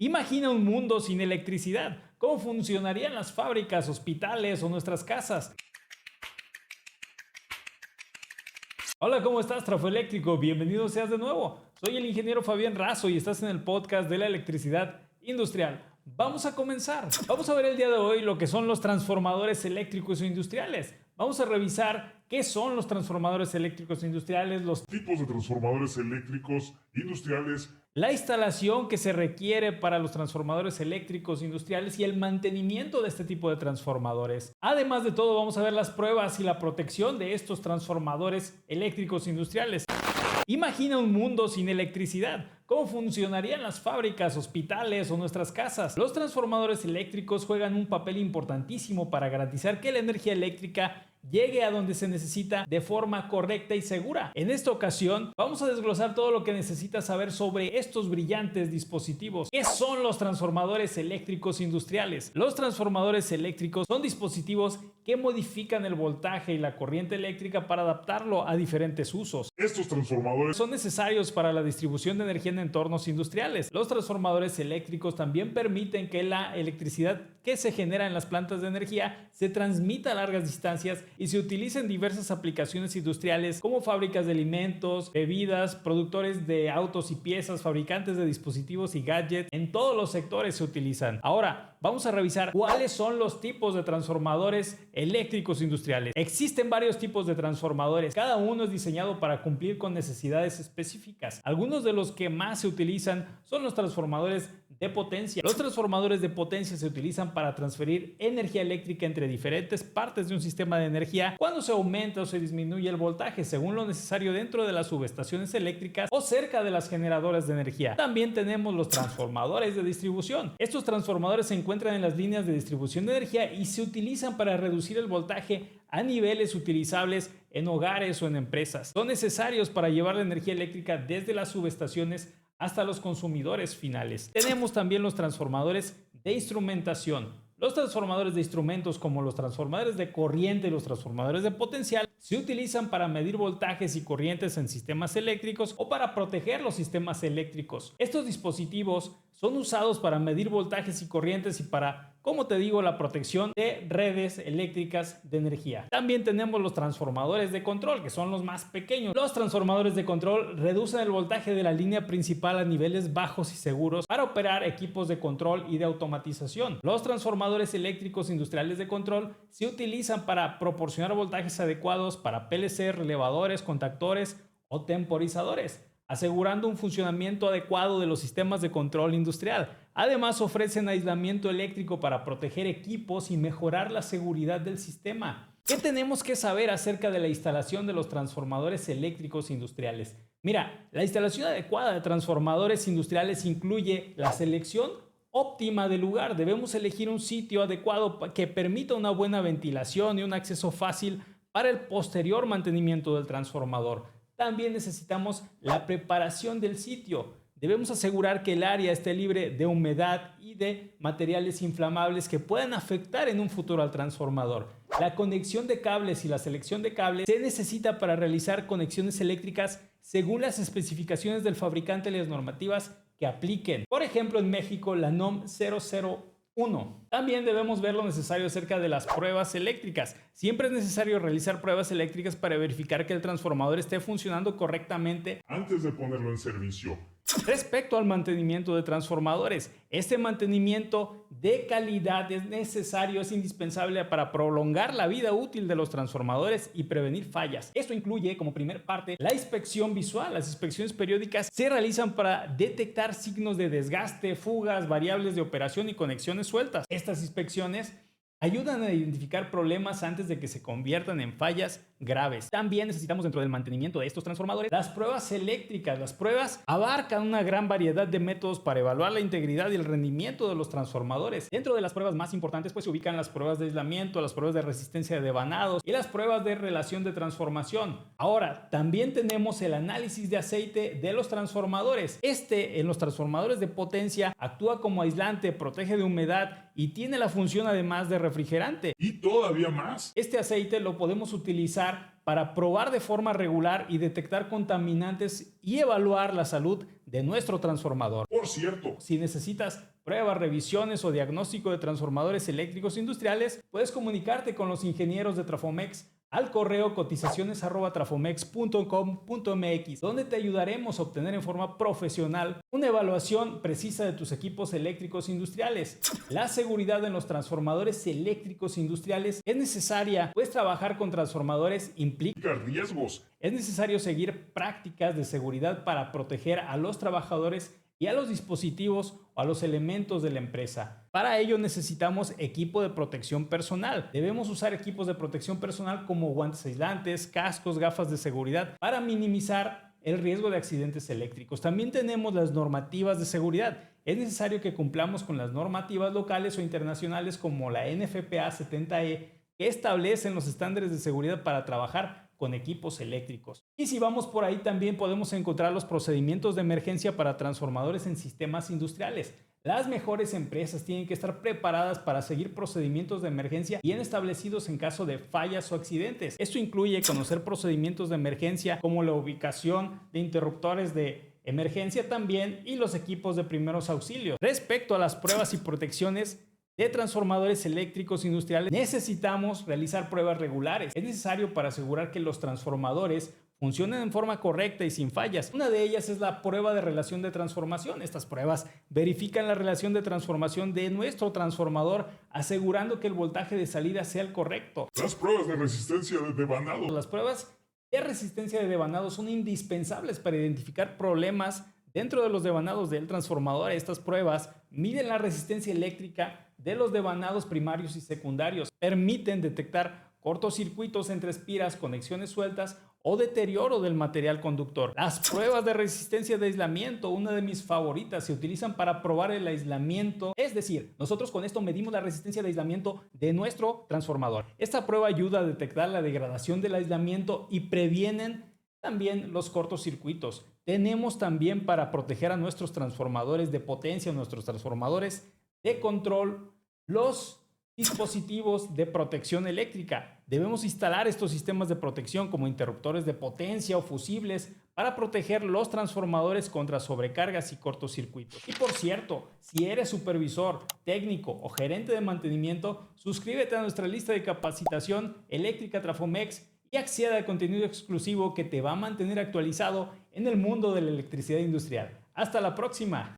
Imagina un mundo sin electricidad. ¿Cómo funcionarían las fábricas, hospitales o nuestras casas? Hola, ¿cómo estás, Trafoeléctrico? Bienvenido seas de nuevo. Soy el ingeniero Fabián Razo y estás en el podcast de la electricidad industrial. Vamos a comenzar. Vamos a ver el día de hoy lo que son los transformadores eléctricos e industriales. Vamos a revisar qué son los transformadores eléctricos e industriales, los tipos de transformadores eléctricos industriales, la instalación que se requiere para los transformadores eléctricos industriales y el mantenimiento de este tipo de transformadores. Además de todo, vamos a ver las pruebas y la protección de estos transformadores eléctricos industriales. Imagina un mundo sin electricidad. ¿Cómo funcionarían las fábricas, hospitales o nuestras casas? Los transformadores eléctricos juegan un papel importantísimo para garantizar que la energía eléctrica llegue a donde se necesita de forma correcta y segura. En esta ocasión vamos a desglosar todo lo que necesitas saber sobre estos brillantes dispositivos. ¿Qué son los transformadores eléctricos industriales? Los transformadores eléctricos son dispositivos que modifican el voltaje y la corriente eléctrica para adaptarlo a diferentes usos. Estos transformadores Son necesarios para la distribución de energía en entornos industriales. Los transformadores eléctricos también permiten que la electricidad que se genera en las plantas de energía se transmita a largas distancias y se utiliza en diversas aplicaciones industriales como fábricas de alimentos, bebidas, productores de autos y piezas, fabricantes de dispositivos y gadgets. En todos los sectores se utilizan. Ahora, vamos a revisar cuáles son los tipos de transformadores eléctricos industriales. Existen varios tipos de transformadores. Cada uno es diseñado para cumplir con necesidades específicas. Algunos de los que más se utilizan son los transformadores de potencia. Los transformadores de potencia se utilizan para transferir energía eléctrica entre diferentes partes de un sistema de energía cuando se aumenta o se disminuye el voltaje según lo necesario dentro de las subestaciones eléctricas o cerca de las generadoras de energía. También tenemos los transformadores de distribución. Estos transformadores se encuentran en las líneas de distribución de energía y se utilizan para reducir el voltaje a niveles utilizables en hogares o en empresas. Son necesarios para llevar la energía eléctrica desde las subestaciones hasta los consumidores finales. Tenemos también los transformadores de instrumentación. Los transformadores de instrumentos, como los transformadores de corriente y los transformadores de potencial, se utilizan para medir voltajes y corrientes en sistemas eléctricos o para proteger los sistemas eléctricos. Estos dispositivos son usados para medir voltajes y corrientes y para, como te digo, la protección de redes eléctricas de energía. También tenemos los transformadores de control, que son los más pequeños. Los transformadores de control reducen el voltaje de la línea principal a niveles bajos y seguros para operar equipos de control y de automatización. Los transformadores eléctricos industriales de control se utilizan para proporcionar voltajes adecuados para PLC, relevadores, contactores o temporizadores, asegurando un funcionamiento adecuado de los sistemas de control industrial. Además, ofrecen aislamiento eléctrico para proteger equipos y mejorar la seguridad del sistema. ¿Qué tenemos que saber acerca de la instalación de los transformadores eléctricos industriales? Mira, la instalación adecuada de transformadores industriales incluye la selección óptima del lugar. Debemos elegir un sitio adecuado que permita una buena ventilación y un acceso fácil para el posterior mantenimiento del transformador. También necesitamos la preparación del sitio. Debemos asegurar que el área esté libre de humedad y de materiales inflamables que puedan afectar en un futuro al transformador. La conexión de cables y la selección de cables se necesita para realizar conexiones eléctricas según las especificaciones del fabricante y las normativas que apliquen. Por ejemplo, en México, la NOM 001. También debemos ver lo necesario acerca de las pruebas eléctricas. Siempre es necesario realizar pruebas eléctricas para verificar que el transformador esté funcionando correctamente antes de ponerlo en servicio. Respecto al mantenimiento de transformadores, este mantenimiento de calidad es necesario, es indispensable para prolongar la vida útil de los transformadores y prevenir fallas. Esto incluye, como primer parte, la inspección visual. Las inspecciones periódicas se realizan para detectar signos de desgaste, fugas, variables de operación y conexiones sueltas. Estas inspecciones ayudan a identificar problemas antes de que se conviertan en fallas graves. También necesitamos, dentro del mantenimiento de estos transformadores, las pruebas eléctricas. Las pruebas abarcan una gran variedad de métodos para evaluar la integridad y el rendimiento de los transformadores. Dentro de las pruebas más importantes se ubican las pruebas de aislamiento, las pruebas de resistencia de devanados y las pruebas de relación de transformación. Ahora, también tenemos el análisis de aceite de los transformadores. En los transformadores de potencia actúa como aislante, protege de humedad y tiene la función además de refrigerante. Y todavía más. Este aceite lo podemos utilizar para probar de forma regular y detectar contaminantes y evaluar la salud de nuestro transformador. Por cierto, Si necesitas pruebas, revisiones o diagnóstico de transformadores eléctricos industriales, puedes comunicarte con los ingenieros de Trafomex al correo cotizaciones@trafomex.com.mx, donde te ayudaremos a obtener en forma profesional una evaluación precisa de tus equipos eléctricos industriales. La seguridad en los transformadores eléctricos industriales es necesaria, pues trabajar con transformadores implica riesgos. es necesario seguir prácticas de seguridad para proteger a los trabajadores y a los dispositivos o a los elementos de la empresa. Para ello necesitamos equipo de protección personal. Debemos usar equipos de protección personal como guantes aislantes, cascos, gafas de seguridad para minimizar el riesgo de accidentes eléctricos. También tenemos las normativas de seguridad. Es necesario que cumplamos con las normativas locales o internacionales como la NFPA 70E, que establecen los estándares de seguridad para trabajar con equipos eléctricos. Y si vamos por ahí, también podemos encontrar los procedimientos de emergencia para transformadores en sistemas industriales. Las mejores empresas tienen que estar preparadas para seguir procedimientos de emergencia bien establecidos en caso de fallas o accidentes. Esto incluye conocer procedimientos de emergencia como la ubicación de interruptores de emergencia también y los equipos de primeros auxilios. Respecto a las pruebas y protecciones de transformadores eléctricos industriales, necesitamos realizar pruebas regulares. Es necesario para asegurar que los transformadores funcionen en forma correcta y sin fallas. Una de ellas es la prueba de relación de transformación. Estas pruebas verifican la relación de transformación de nuestro transformador, asegurando que el voltaje de salida sea el correcto. Las pruebas de resistencia de devanado. Las pruebas de resistencia de devanado son indispensables para identificar problemas dentro de los devanados del transformador. Estas pruebas miden la resistencia eléctrica de los devanados primarios y secundarios. Permiten detectar cortocircuitos entre espiras, conexiones sueltas o deterioro del material conductor. Las pruebas de resistencia de aislamiento, una de mis favoritas, se utilizan para probar el aislamiento. Es decir, nosotros con esto medimos la resistencia de aislamiento de nuestro transformador. Esta prueba ayuda a detectar la degradación del aislamiento y previenen también los cortocircuitos. Tenemos también para proteger a nuestros transformadores de potencia, nuestros transformadores de control, los dispositivos de protección eléctrica. Debemos instalar estos sistemas de protección como interruptores de potencia o fusibles para proteger los transformadores contra sobrecargas y cortocircuitos. Y por cierto, si eres supervisor, técnico o gerente de mantenimiento, suscríbete a nuestra lista de capacitación eléctrica Trafomex y acceda al contenido exclusivo que te va a mantener actualizado en el mundo de la electricidad industrial. ¡Hasta la próxima!